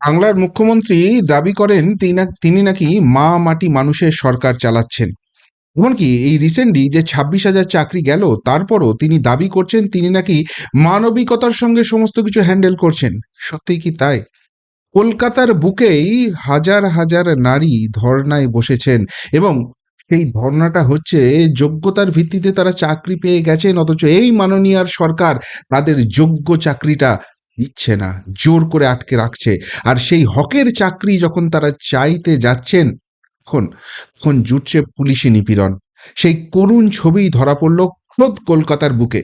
বাংলার মুখ্যমন্ত্রী দাবি করেন তিনি নাকি মা মাটি মানুষের সরকার চালাচ্ছেন। এমনকি এই রিসেন্টলি যে 26,000 চাকরি গেল, তারপরও তিনি দাবি করছেন তিনি নাকি মানবিকতার সঙ্গে সমস্ত কিছু হ্যান্ডেল করছেন। সত্যিই কি তাই? কলকাতার বুকেই হাজার হাজার নারী ধর্নায় বসেছেন, এবং সেই ধর্নাটা হচ্ছে যোগ্যতার ভিত্তিতে তারা চাকরি পেয়ে গেছেন, অথচ এই মাননীয়ার সরকার তাদের যোগ্য চাকরিটা দিচ্ছে না, জোর করে আটকে রাখছে। আর সেই হকের চাকরি যখন তারা চাইতে যাচ্ছেন, তখন তখন জুটছে পুলিশি নিপীড়ন। সেই করুণ ছবি ধরা পড়ল খোদ কলকাতার বুকে।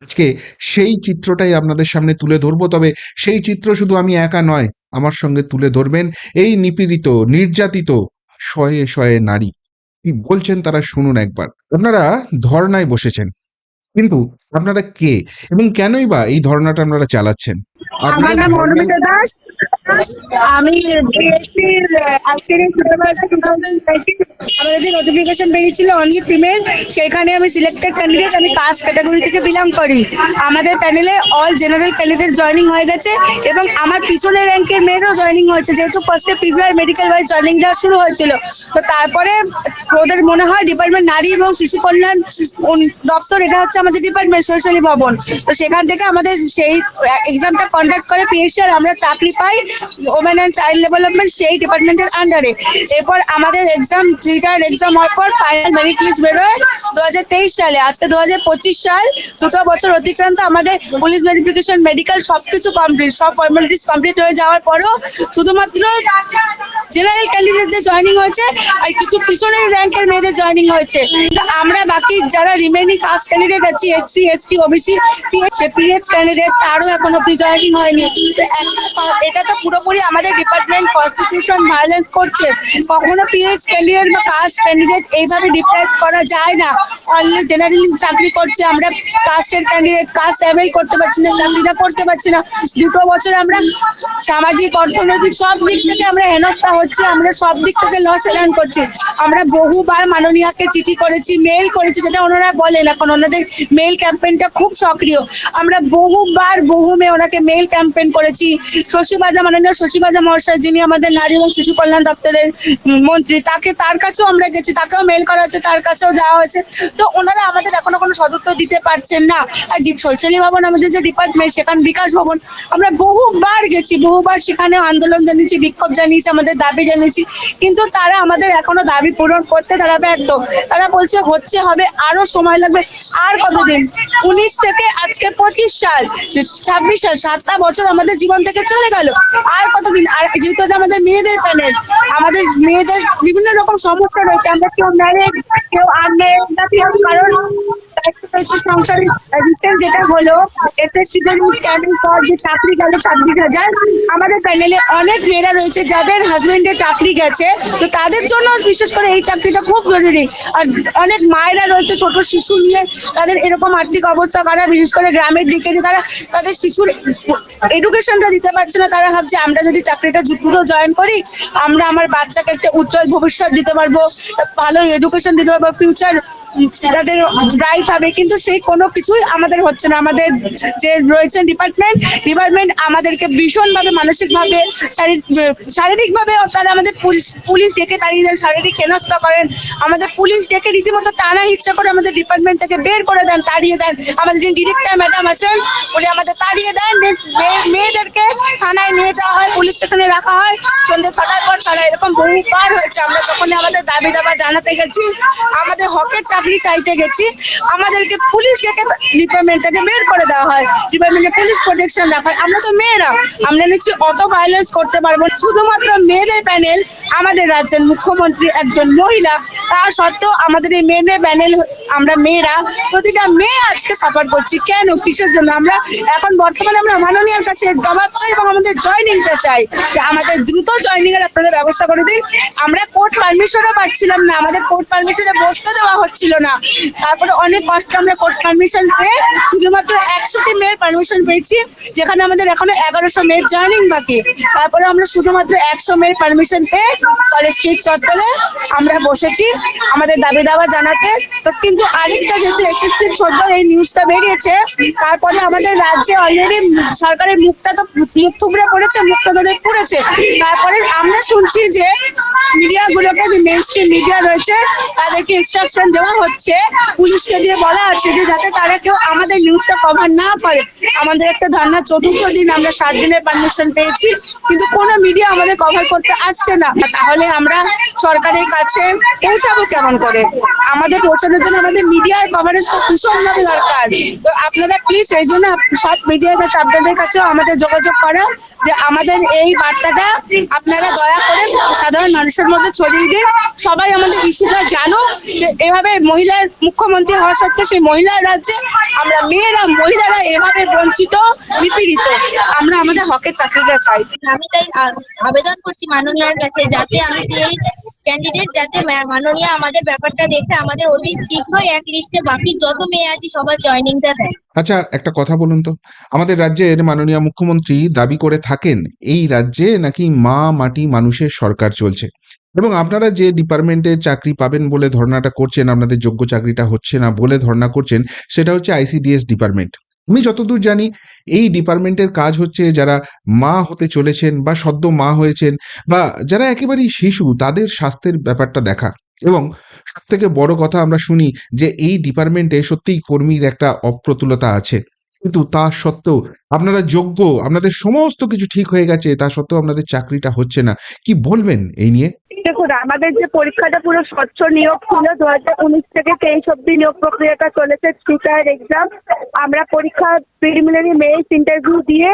আজকে সেই চিত্রটাই আপনাদের সামনে তুলে ধরবো। তবে সেই চিত্র শুধু আমি একা নয়, আমার সঙ্গে তুলে ধরবেন এই নিপীড়িত, নির্যাতিত শয়ে শয়ে নারী। কি বলছেন তারা শুনুন একবার। আপনারা ধর্নায় বসেছেন, কিন্তু আপনারা কে এবং কেনই বা এই ধর্নাটা আপনারা চালাচ্ছেন? আমার নাম অনুমিতা দাস। আমি বিএসসির অ্যাকচুয়ালি ছোটবেলাতে 2020 আমাদের যে নোটিফিকেশন বেরিয়েছিল অনলি ফিমেল, সেখানে আমি সিলেক্টেড ক্যান্ডিডেট। আমি কাস্ট ক্যাটাগরি থেকে বিলং করি। আমাদের প্যানেলে অল জেনারেল ক্যান্ডিডেট জয়েনিং হয়ে গেছে এবং আমার পিছনের র্যাঙ্কের মেয়েরও জয়েনিং হয়েছে, যেহেতু ফার্স্টে পিভিআর মেডিকেল ওয়াইজ জয়েনিং দেওয়া শুরু হয়েছিল। তো তারপরে ওদের মনে হয় ডিপার্টমেন্ট নারী এবং শিশু কল্যাণ দপ্তর, এটা হচ্ছে আমাদের ডিপার্টমেন্ট শৈশলী ভবন, তো সেখান থেকে আমাদের সেই এক্সামটা কন্ডাক্ট করে পিএসসি, আর আমরা চাকরি পাই ওমেন অ্যান্ড চাইল্ড ডেভেলপমেন্ট সেই ডিপার্টমেন্টের আন্ডারে। এরপর আমাদের এক্সাম থ্রিটার এক্সাম হওয়ার পর ফাইনাল মেরিট লিস্ট বেরোয় 2023 সালে। আজকে 2025 সাল, 2 বছর অতিক্রান্ত। আমাদের পুলিশ ভেরিফিকেশন, মেডিকেল সবকিছু কমপ্লিট, সব ফর্মালিটিস কমপ্লিট হয়ে যাওয়ার পরও শুধুমাত্র জেনারেল ক্যান্ডিডেটদের জয়েনিং হয়েছে আর কিছু পিছনের র্যাঙ্কের মেয়েদের জয়েনিং হয়েছে। আমরা বাকি যারা রিমেনিং কাস্ট ক্যান্ডিডেট আছি, SC ST OBC pH candidate, তারও এখনো প্রি জয়েনিং হয়নি। এটা তো পুরোপুরি আমাদের ডিপার্টমেন্ট কনস্টিটিউশন ভায়োলেন্স করছে। কখনো পিএইচ ক্যান্ডিডেট বা কাস্ট ক্যান্ডিডেট এইভাবে ডিপ্রাইভ করা যায় না। অলরেডি জেনারেল চাকরি করছে, আমরা কাস্টের ক্যান্ডিডেট কাস্ট অ্যাভেল করতে পারছি না, চাকরিটা করতে পারছি না। 2 বছর আমরা সামাজিক অর্থনৈতিক সব দিক থেকে আমরা হেনস্থা হচ্ছে, আমরা সব দিক থেকে লস এলান করছি। আমরা বহুবার মাননীয়াকে চিঠি করেছি, মেইল করেছি, যেটা ওনারা বলেন এখন ওনাদের মেইল ক্যাম্পেইনটা খুব সক্রিয়। আমরা বহুবার মেয়ে ওনাকে মেইল ক্যাম্পেইন করেছি। মাননীয় শশীবাজা মহাশয়, যিনি আমাদের নারী এবং শিশু কল্যাণ দপ্তরের মন্ত্রী, তার কাছেও আমরা গেছি, তাকেও মেইল করা হয়েছে, তার কাছেও যাওয়া হয়েছে। তো ওনারা আমাদের এখনো কোনো সদুত্তর দিতে পারছেন না। আর শৈশলী ভবন আমাদের যে ডিপার্টমেন্ট, সেখানে বিকাশ ভবন, আমরা বহুবার গেছি, বহুবার সেখানে আন্দোলন জানিয়েছি, বিক্ষোভ জানিয়েছি, আমাদের দাবি জানিয়েছি, কিন্তু তারা আমাদের এখনো দাবি পূরণ করতে তারা ব্যর্থ। তারা বলছে হচ্ছে, হবে, আরো সময় লাগবে। আর কতদিন? 19 থেকে আজকে 25 সাল, 26 সাল, 7টা বছর আমাদের জীবন থেকে চলে গেল। আর কতদিন? আর যেহেতু আমাদের মেয়েদের প্যানেল, আমাদের মেয়েদের বিভিন্ন রকম সমস্যা রয়েছে। আমরা কেউ ম্যারেড, কেউ আনম্যারেড, কারণ সংসারে রিসেন্ট যেটা হলো এসএসসি ক্যাডার পর যে চাকরি গেল 26,000, আমাদের প্যানেলে অনেক মেয়েরা রয়েছে যাদের হাজবেন্ডের চাকরি গেছে, তো তাদের জন্য বিশেষ করে এই চাকরিটা খুব জরুরি। আর অনেক মায়েরা রয়েছে ছোট শিশু নিয়ে, তাদের এরকম আর্থিক অবস্থা খারাপ, বিশেষ করে গ্রামের দিকে, যে তারা তাদের শিশুর এডুকেশনটা দিতে পারছে না। তারা ভাবছে আমরা যদি চাকরিটা পুরো জয়েন করি, আমরা আমার বাচ্চাকে একটা উজ্জ্বল ভবিষ্যৎ দিতে পারবো, ভালো এডুকেশন দিতে পারবো, ফিউচার তাদের ব্রাইট হবে। কিন্তু সেই কোনো কিছুই আমাদের হচ্ছে না। আমাদের যে রয়েছে ডিপার্টমেন্ট আমাদেরকে ভীষণভাবে মানসিকভাবে, শারীরিকভাবে তারা আমাদের পুলিশ ডেকে তাড়িয়ে দেন, শারীরিক হেনস্থা করেন। আমাদের পুলিশ ডেকে রীতিমতো টানা হিচড়া করে আমাদের ডিপার্টমেন্ট থেকে বের করে দেন, তাড়িয়ে দেন। আমাদের যিনি ডিরেক্টর ম্যাডাম আছেন, উনি আমাদের তাড়িয়ে দেন। মেয়েদেরকে থানায় নিয়ে যাওয়া হয়, পুলিশ স্টেশনে রাখা হয়, সন্ধ্যে 6টার পর ছাড়া। এরকম বহুবার হয়েছে। আমরা যখনই আমাদের দাবি দাবা জানাতে গেছি, আমাদের হকের চাকরি চাইতে গেছি, আমাদেরকে পুলিশ ডেকে ডিপার্টমেন্ট থেকে বের করে দেওয়া হয়, ডিপার্টমেন্টে পুলিশ প্রোটেকশন রাখা হয়। আমরা তো মেয়েরা, আমরা নিশ্চয়ই অত ভায়োলেন্স করতে পারবো? শুধুমাত্র মেয়েদের প্যানেল, আমাদের রাজ্যের মুখ্যমন্ত্রী একজন মহিলা, তা সত্ত্বেও আমাদের এই মেয়েদের প্যানেল, আমরা মেয়েরা, প্রতিটা মেয়ে আজকে সাফার করছি। কেন, কিসের জন্য? আমরা এখন বর্তমানে আমরা মাননীয়ার কাছে জবাব চাই এবং আমাদের জয়েনিংটা চাই, যে আমাদের দ্রুত জয়েনিং এর আপনারা ব্যবস্থা করে দিন। আমরা কোর্ট পারমিশনও পাচ্ছিলাম না, আমাদের কোর্ট পারমিশনে বসতে দেওয়া হচ্ছিল না। তারপরে অনেক কষ্টে আমরা কোর্ট পারমিশন পেয়ে শুধুমাত্র 100টি মেয়ের পারমিশন পেয়েছি, যেখানে আমাদের এখনো 1100 মেয়ের জয়েনিং বাকি। তারপরে আমরা শুধুমাত্র 100 মেয়ের পারমিশন পেয়ে কলেজ স্ট্রিট চত্বরে আমরা বসেছি আমাদের দাবি দাওয়া জানাতে। তো কিন্তু আরেকটা, যেহেতু এসএসসির সদ্য এই নিউজটা বেরিয়েছে, তারপরে আমাদের রাজ্যে অলরেডি সরকারের মুখটা তো মুখ থুবড়ে পড়েছে, মুখটা তাদের পুড়েছে। তারপরে আমরা শুনছি যে মিডিয়াগুলোকে, যে মেইন স্ট্রিম মিডিয়া রয়েছে, তাদেরকে ইনস্ট্রাকশন দেওয়া হচ্ছে, পুলিশকে দিয়ে বলা আছে যে যাতে তারা কেউ আমাদের নিউজটা কভার না করে। আমাদের একটা ধর্না 4র্থ দিন, আমরা 7 দিনের পারমিশন পেয়েছি, কিন্তু কোনো মিডিয়া আমাদের কভার করতে আসছে না। তাহলে আমরা সরকারের কাছে পৌঁছাবো কেমন করে? আমাদের পৌঁছানোর জন্য আমাদের মিডিয়ার কভারেজ ভীষণভাবে দরকার। তো আপনারা প্লিজ এই জন্য সব মিডিয়ার কাছে, আপনাদের কাছেও আমাদের যোগাযোগ করা, যে আমাদের এই বার্তাটা আপনারা দয়া করে সাধারণ মানুষের মধ্যে ছড়িয়ে দিন। সবাই আমাদের ইস্যুটা জানো, যে এভাবে মহিলার মুখ্যমন্ত্রী হওয়া সত্ত্বেও সেই মহিলার রাজ্যে আমরা মহিলারা এভাবে বঞ্চিত, নিপীড়িত। আমরা আমাদের হকের চাকরিটা চাই। আমি তাই আবেদন করছি মাননীয়ার কাছে, যাতে আমি পিএইচ ক্যান্ডিডেট, যাতে মাননীয়া আমাদের ব্যাপারটা দেখে আমাদের অতি শীঘ্রই এক লিস্টে বাকি যত মেয়ে আছে সবার জয়েনিংটা দেয়। আচ্ছা, একটা কথা বলুন তো, আমাদের রাজ্যের মাননীয় মুখ্যমন্ত্রী দাবি করে থাকেন এই রাজ্যে নাকি মা মাটি মানুষের সরকার চলছে, এবং আপনারা যে ডিপার্টমেন্টে চাকরি পাবেন বলে ধর্নাটা করছেন, আপনাদের যোগ্য চাকরিটা হচ্ছে না বলে ধর্না করছেন, সেটা হচ্ছে আইসিডিএস ডিপার্টমেন্ট। আমি যতদূর জানি এই ডিপার্টমেন্টের কাজ হচ্ছে যারা মা হতে চলেছেন বা সদ্য মা হয়েছেন বা যারা একেবারেই শিশু, তাদের স্বাস্থ্যের ব্যাপারটা দেখা। এবং সব থেকে বড় কথা, আমরা শুনি যে এই ডিপার্টমেন্টে সত্যিই কর্মীর একটা অপ্রতুলতা আছে, কিন্তু তা সত্ত্বেও আপনারা যোগ্য, আপনাদের সমস্ত কিছু ঠিক হয়ে গেছে, তা সত্ত্বেও আপনাদের চাকরিটা হচ্ছে না। কি বলবেন এই নিয়ে? দেখুন, আমাদের যে পরীক্ষাটা পুরো স্বচ্ছ নিয়োগ ছিল, 2019 থেকে 23 অব্দি নিয়োগ প্রক্রিয়াটা চলেছে, স্পিকার এক্সাম। আমরা পরীক্ষা প্রিলিমিনারি মেইনস ইন্টারভিউ দিয়ে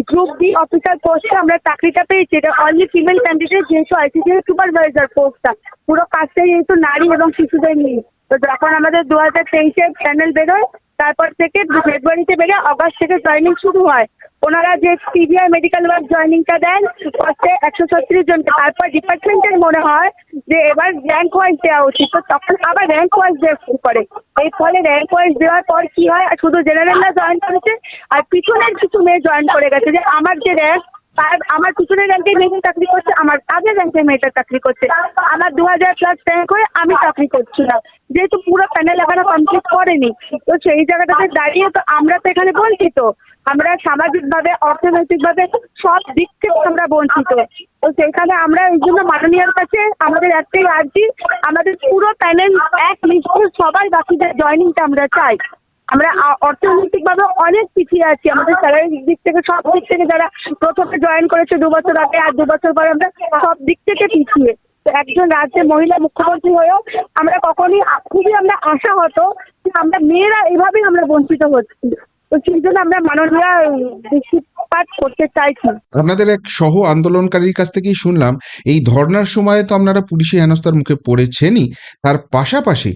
গ্রুপ ডি অফিসার পোস্টে আমরা চাকরিটা পেয়েছি। এটা অনলি ফিমেল ক্যান্ডিডেট, যেহেতু আইসিডিএস সুপারভাইজার পোস্টটা পুরো কাজটাই যেহেতু নারী এবং শিশুদের নিয়ে। তো যখন আমাদের 2023-এ প্যানেল বেরোয়, তারপর থেকে ফেব্রুয়ারিতে বেরোয়, অগাস্ট থেকে জয়েনিং শুরু হয়। ওনারা যে সিভিআর মেডিকেল ওয়ার্ক জয়েনিংটা দেন ফার্স্টে 136 জনকে, তারপর ডিপার্টমেন্টের মনে হয় যে এবার র্যাঙ্ক ওয়াইজ দেওয়া উচিত, তো তখন আবার র্যাঙ্ক ওয়াইজ দেওয়া শুরু করে। এই ফলে র্যাঙ্ক ওয়াইজ দেওয়ার পর কি হয়, শুধু জেনারেলরা জয়েন করেছে আর পিছনের কিছু মেয়ে জয়েন করে গেছে, যে আমার যে র্যাঙ্ক, তার আমার পিছনের র্যাঙ্কে মেয়েটা চাকরি করছে, আমার আগের র্যাঙ্কে মেয়েটা চাকরি করছে, আমার 2000+ র্যাঙ্ক হয়ে আমি চাকরি করছি না, যেহেতু পুরো প্যানেল এখনো কমপ্লিট করেনি। তো সেই জায়গাটাতে দাঁড়িয়ে তো আমরা তো এখানে বঞ্চিত, আমরা সামাজিকভাবে, অর্থনৈতিকভাবে সব দিক থেকে আমরা বঞ্চিত। তো সেইখানে আমরা এই জন্য মাননীয়ার কাছে আমাদের একটাই আর্জি, আমাদের পুরো প্যানেল এক লিস্টে সবাই বাকিদের জয়েনিংটা আমরা চাই। আমরা অর্থনৈতিকভাবে অনেক পিছিয়ে আছি, আমাদের স্যালারির দিক থেকে, সব দিক থেকে। যারা প্রথমে জয়েন করেছে 2 বছর আগে আর 2 বছর পরে, আমরা সব দিক থেকে পিছিয়ে। তো একজন রাজ্যের মহিলা মুখ্যমন্ত্রী হয়েও আমরা কখনই, খুবই আমরা আশা হতো যে আমরা মেয়েরা এভাবেই আমরা বঞ্চিত হচ্ছি। তো সেই জন্য আমরা মাননীয়া দৃষ্টিপাত করতে চাইছি। আপনাদের এক সহ আন্দোলনকারীর কাছ থেকেই শুনলাম, এই ধর্নার সময় তো আপনারা পুলিশি হেনস্থার মুখে পড়েছেনই, তার পাশাপাশি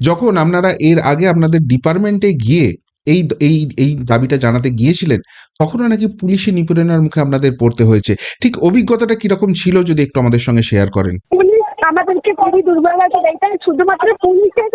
যখন আপনারা এর আগে আপনাদের ডিপার্টমেন্টে গিয়ে এই এই এই দাবিটা জানাতে গিয়েছিলেন, তখনও নাকি পুলিশি নিপীড়নের মুখে আপনাদের পড়তে হয়েছে। ঠিক অভিজ্ঞতাটা কিরকম ছিল, যদি একটু আমাদের সঙ্গে শেয়ার করেন। পুলিশ আমাদেরকে খুবই দুর্বলতা দেয়, শুধুমাত্র পুলিশের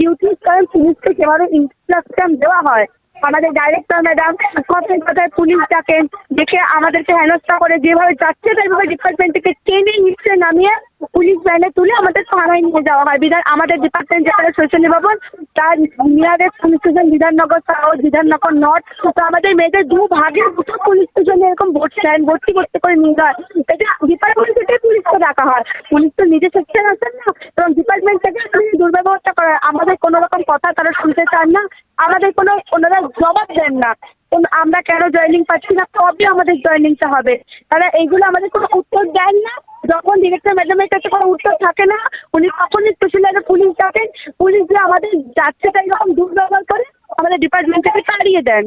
ডিউটিস, কারণ পুলিশকে যেভাবে ইনস্ট্রাকশন দেওয়া হয়, আমাদের ডাইরেক্টর ম্যাডাম কথায় কথায় পুলিশ ডাকেন, ডেকে আমাদেরকে হেনস্থা করে, যেভাবে যাচ্ছে সেইভাবে ডিপার্টমেন্ট থেকে টেনে নিচে নামিয়ে পুলিশ ভ্যানে তুলে আমাদের থানায় নিয়ে যাওয়া হয়। আমাদের ডিপার্টমেন্ট যেখানে শৈশনী ভবন, তার nearest police station Bidhannagar south, Bidhannagar north. তো আমাদের মেয়েদের 2 ভাগের দুটো পুলিশ স্টেশনে এরকম ভর্তি করে নিয়ে যায়। এটা ডিপার্টমেন্ট থেকে পুলিশকে ডাকা হয়, পুলিশ তো নিজে সেকশন আসেন না, এবং ডিপার্টমেন্ট থেকে দুর্ব্যবহারটা করা হয়। আমাদের কোনো রকম কথা তারা শুনতে চান না, আমাদের কোনো ওনারা জবাব দেন না। আমরা কেন জয়েনিং পাচ্ছি না, কবে আমাদের জয়েনিংটা হবে, তারা এইগুলো আমাদের কোনো উত্তর দেন না। যখন ডিরেক্টর ম্যাডামের কাছে কোনো উত্তর থাকে না, উনি তখনই স্পেশালি পুলিশ ডাকেন, পুলিশ যে আমাদের যাচ্ছে তাই রকম দুর্ব্যবহার করে আমাদের ডিপার্টমেন্ট থেকে তাড়িয়ে দেন।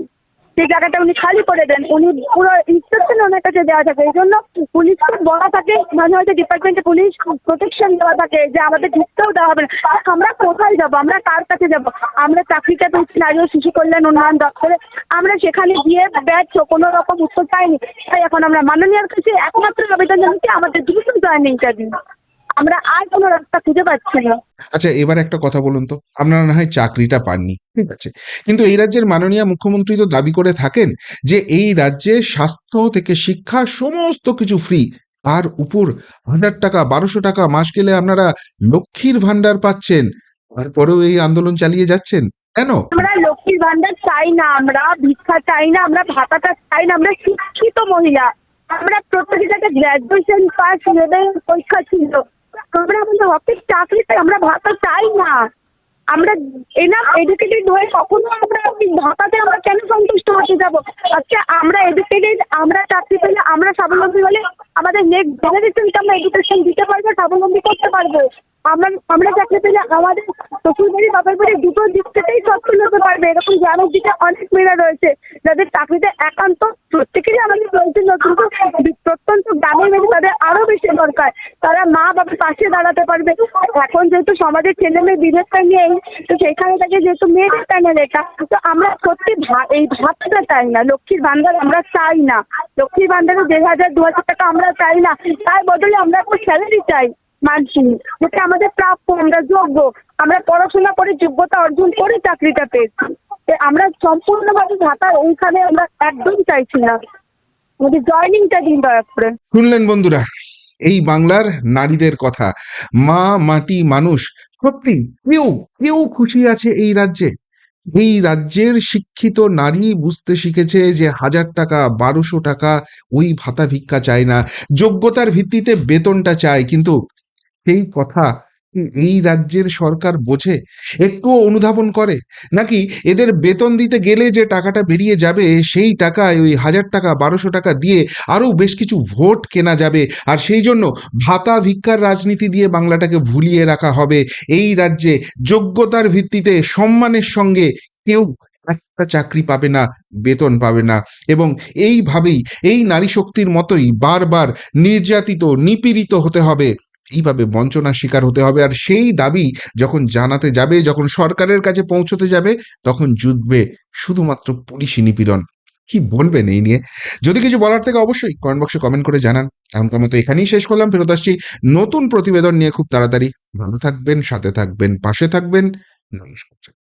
সেই জায়গাটা উনি খালি করে দেন, উনি পুরো ইনস্ট্রাকশন ওনার কাছে দেওয়া থাকে। এই জন্য পুলিশকে বলা থাকে, মাঝে মাঝে ডিপার্টমেন্টে পুলিশ প্রোটেকশন দেওয়া থাকে যে আমাদের ঢুকতেও দেওয়া হবে না। আমরা কোথায় যাবো, আমরা কার কাছে যাবো? আমরা চাকরিটা পেয়েছি নারী ও শিশু কল্যাণ উন্নয়ন দপ্তরে, আমরা সেখানে গিয়ে ব্যর্থ, কোনো রকম উত্তর পাইনি। তাই এখন আমরা মাননীয়ার কাছে একমাত্র আবেদন জানাচ্ছি, আমাদের দ্রুত জয়েনিংটা দিন। আমরা আর কোনো রাস্তা খুঁজে পাচ্ছি না। আচ্ছা, এবার একটা কথা বলুন তো, আপনারা না হয় চাকরিটা পাননি, ঠিক আছে, কিন্তু এই রাজ্যের মাননীয় মুখ্যমন্ত্রী তো দাবি করে থাকেন যে এই রাজ্যে স্বাস্থ্য থেকে শিক্ষা সমস্ত কিছু ফ্রি, আর উপর 1000 টাকা 1200 টাকা মাস গেলে আপনারা লক্ষ্মীর ভান্ডার পাচ্ছেন, তারপরেও এই আন্দোলন চালিয়ে যাচ্ছেন কেন? আমরা লক্ষ্মীর ভান্ডার চাই না, আমরা ভিক্ষা চাই না, আমরা ভাতাটা চাই না, আমরা শিক্ষিত মহিলা, আমরা প্রত্যেকের কাছে গ্র্যাজুয়েশন পাস লেভেল পরীক্ষা ছিল, আমরা আমাদের হকের চাকরি চাই, আমরা ভাতা চাই না। আমরা এনাফ এডুকেটেড হয়ে কখনো আমরা ওই ভাতাতে আমরা কেন সন্তুষ্ট হতে যাবো? আচ্ছা, আমরা এডুকেটেড, আমরা চাকরি পেলে, আমরা স্বাবলম্বী হলে আমাদের নেক্সট জেনারেশনকে আমরা এডুকেশন দিতে পারবো, স্বাবলম্বী করতে পারবো। আমরা চাকরি পেলে আমাদের শ্বশুর বাড়ি বাবার বাড়ি দুটো দিক থেকেই সচ্ছল হতে পারবে। এরকম গ্রামের দিকে অনেক মেয়েরা রয়েছে যাদের চাকরিতে একান্ত প্রত্যেকেরই আমাদের রয়েছে, কিন্তু প্রত্যন্ত গ্রামের মেয়ে তাদের আরো বেশি দরকার, তারা মা বাবার পাশে দাঁড়াতে পারবে। এখন যেহেতু সমাজের ছেলে মেয়ে বিভেদটা নেই, তো সেখানে থেকে যেহেতু মেয়েদের প্যানেল এটা, তো আমরা সত্যি এই ভাতটা চাই না, লক্ষ্মীর ভান্ডার আমরা চাই না, লক্ষ্মীর ভান্ডারে 1000 2000 টাকা আমরা চাই না, তার বদলে আমরা একটা স্যালারি চাই মানসিক, যেটা আমাদের প্রাপ্য, আমরা যোগ্য, আমরা পড়াশোনা করে যোগ্যতা অর্জন করে চাকরিটা পেয়েছি। আমরা সম্পূর্ণভাবে ভাতা ওইখানে আমরা একদম চাইছি না, আমাদের জয়নিংটা দিন দয়া করে। শুনলেন বন্ধুরা, এই বাংলার নারীদের কথা, মা মাটি মানুষ, সত্যি কেউ কেউ খুশি আছে এই রাজ্যে? এই রাজ্যের শিক্ষিত নারী বুঝতে শিখেছে যে 1000 টাকা 1200 টাকা ওই ভাতা ভিক্ষা চায় না, যোগ্যতার ভিত্তিতে বেতনটা চায়। কিন্তু সেই কথা কি এই রাজ্যের সরকার বোঝে, একটুও অনুধাবন করে? নাকি এদের বেতন দিতে গেলে যে টাকাটা বেরিয়ে যাবে সেই টাকায় ওই 1000 টাকা 1200 টাকা দিয়ে আরও বেশ কিছু ভোট কেনা যাবে, আর সেই জন্য ভাতা ভিক্ষার রাজনীতি দিয়ে বাংলাটাকে ভুলিয়ে রাখা হবে? এই রাজ্যে যোগ্যতার ভিত্তিতে সম্মানের সঙ্গে কেউ একটা চাকরি পাবে না, বেতন পাবে না, এবং এইভাবেই এই নারী শক্তির মতোই বারবার নির্যাতিত নিপীড়িত হতে হবে, এইভাবে বঞ্চনার শিকার হতে হবে। আর সেই দাবি যখন জানাতে যাবে, যখন সরকারের কাছে পৌঁছতে যাবে, তখন জুটবে শুধুমাত্র পুলিশি নিপীড়ন। কি বলবেন এই নিয়ে? যদি কিছু বলার থেকে অবশ্যই কমেন্ট বক্সে কমেন্ট করে জানান। এমনকার মতো এখানেই শেষ করলাম, ফেরত আসছি নতুন প্রতিবেদন নিয়ে খুব তাড়াতাড়ি। ভালো থাকবেন, সাথে থাকবেন, পাশে থাকবেন। নমস্কার।